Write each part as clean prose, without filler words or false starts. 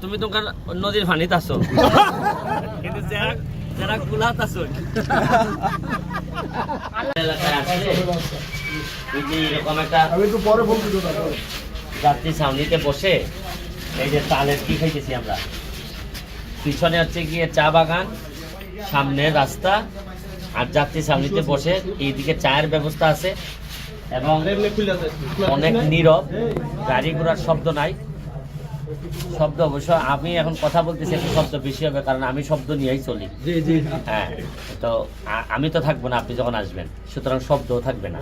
তুমি তো নদীর পানিতে আছো কিন্তু যারা কুলাত আছো এরকম একটা যাত্রী ছাউনিতে বসে এই যে তালের কি খাইতেছি আমরা, পিছনে হচ্ছে গিয়ে চা বাগান, সামনে রাস্তা, আর যাত্রী ছাউনিতে বসে এইদিকে চায়ের ব্যবস্থা আছে এবং অনেক নীরব, গাড়ি ঘোড়ার শব্দ নাই। শব্দ অবশ্য আমি এখন কথা বলতেছি একটু শব্দ বেশি হবে, কারণ আমি শব্দ নিয়েই চলি। হ্যাঁ, তো আমি তো থাকবো না আপনি যখন আসবেন, সুতরাং শব্দও থাকবে না।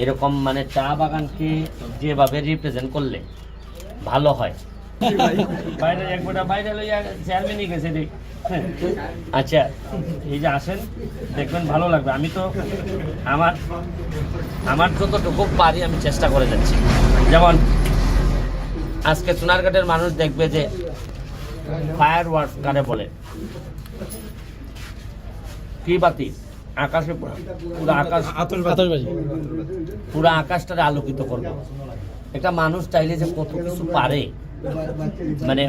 এরকম মানে চা বাগানকে যেভাবে রিপ্রেজেন্ট করলে ভালো হয়। বাইরে একবারটা বাইরে লইয়া চেয়ারম্যানই গেছে দেখ। আচ্ছা, এই যে আসেন দেখবেন ভালো লাগবে। আমি তো আমার যতটুকু পারি আমি চেষ্টা করে যাচ্ছি। যেমন আজকে সোনারঘাটের মানুষ দেখবে যে ফায়ার ওয়ার্কস কারে বলে, কি বাতি আকাশে পুরো আকাশ পুরো আকাশটারে আলোকিত করবে। একটা মানুষ চাইলে যে কত কিছু পারে, মানে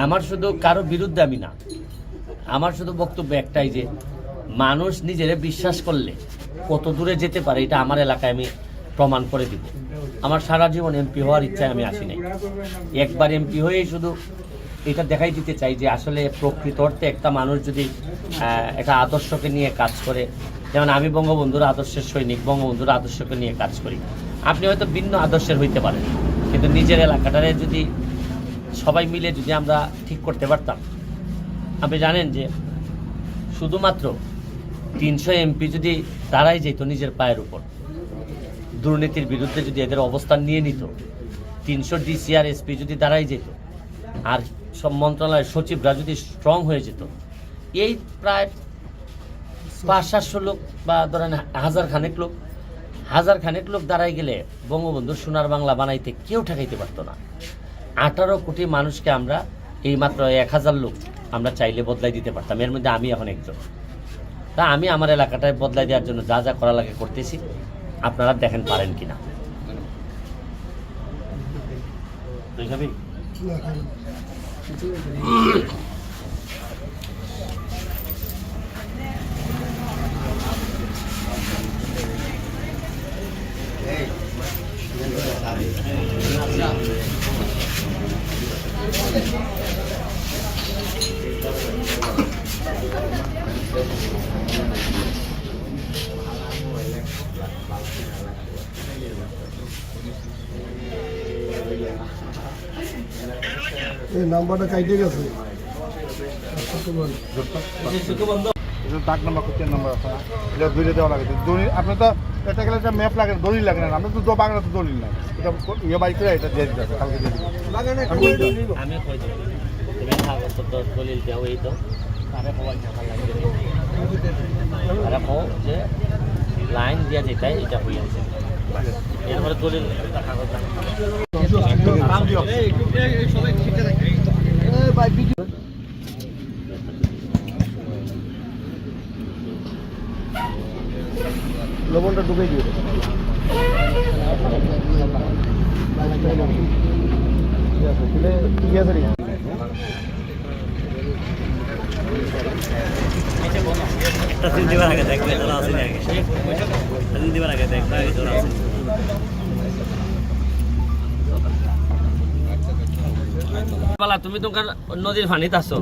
আমার শুধু কারো বিরুদ্ধে আমি না, আমার শুধু বক্তব্য একটাই যে মানুষ নিজেরে বিশ্বাস করলে কত দূরে যেতে পারে এটা আমার এলাকায় আমি প্রমাণ করে দিব। আমার সারা জীবন এমপি হওয়ার ইচ্ছায় আমি আসি নাই, একবার এমপি হয়েই শুধু এটা দেখাই দিতে চাই যে আসলে প্রকৃত অর্থে একটা মানুষ যদি একটা আদর্শকে নিয়ে কাজ করে, যেমন আমি বঙ্গবন্ধুর আদর্শের সৈনিক, বঙ্গবন্ধুর আদর্শকে নিয়ে কাজ করি। আপনি হয়তো ভিন্ন আদর্শের হইতে পারেন, কিন্তু নিজের এলাকাটারে যদি সবাই মিলে যদি আমরা ঠিক করতে পারতাম। আপনি জানেন যে শুধুমাত্র 300 এমপি যদি দাঁড়াই যেত নিজের পায়ের উপর, দুর্নীতির বিরুদ্ধে যদি এদের অবস্থান নিয়ে নিত, 300 ডিসিআর এসপি যদি দাঁড়াই যেত, আর সব মন্ত্রণালয়ের সচিবরা যদি স্ট্রং হয়ে যেত, এই প্রায় 500-700 লোক বা ধরেন হাজার খানেক লোক দাঁড়াই গেলে বঙ্গবন্ধুর সোনার বাংলা বানাইতে কেউ ঠেকাইতে পারতো না। 18 কোটি মানুষকে আমরা এই মাত্র 1000 লোক আমরা চাইলে বদলাই দিতে পারতাম, এর মধ্যে আমি এখন একজন। তা আমি আমার এলাকাটায় বদলাই দেওয়ার জন্য যা যা করা লাগে করতেছি, আপনারা দেখেন পারেন কিনা। এই নাম্বারটা কাইটে গেছে, ডাক নাম্বার কোথায় নাম্বার আছে এটা দূরে দেওয়া লাগে। দড়ি আপনি তো এটা গেলে একটা ম্যাপ লাগে, দড়ি লাগে না। আমরা তো বাংলা তো দড়ি না, এটা ইয়ে বাইক করে এটা দিয়ে দিতে কালকে দিয়ে দিবো। আমি কই দেব তুমি কাগজ তো দলিল দাও, এই তো আরে মোবাইল টাকা লাগে আরে কো যে লাইন দিয়া যেটাই এটা হই আছে, এরপরে দলিল কাগজ এই সবাই ঠিকঠাক থাকে। এই ভাই ভিডিও লবণটা ডুবে দিও। ঠিক আছে একটা দিন দিবার আগে দেখবে তোরা আসেনি আগে, দিন দিবার আগে দেখবে আগে তোরা আসেনি। তুমি তো নদীর পানিতে আছো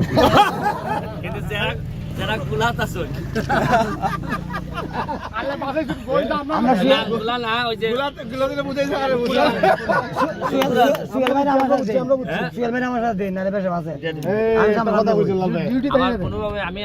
কিন্তু যারা কুলাত আছো কোনোভাবে আমি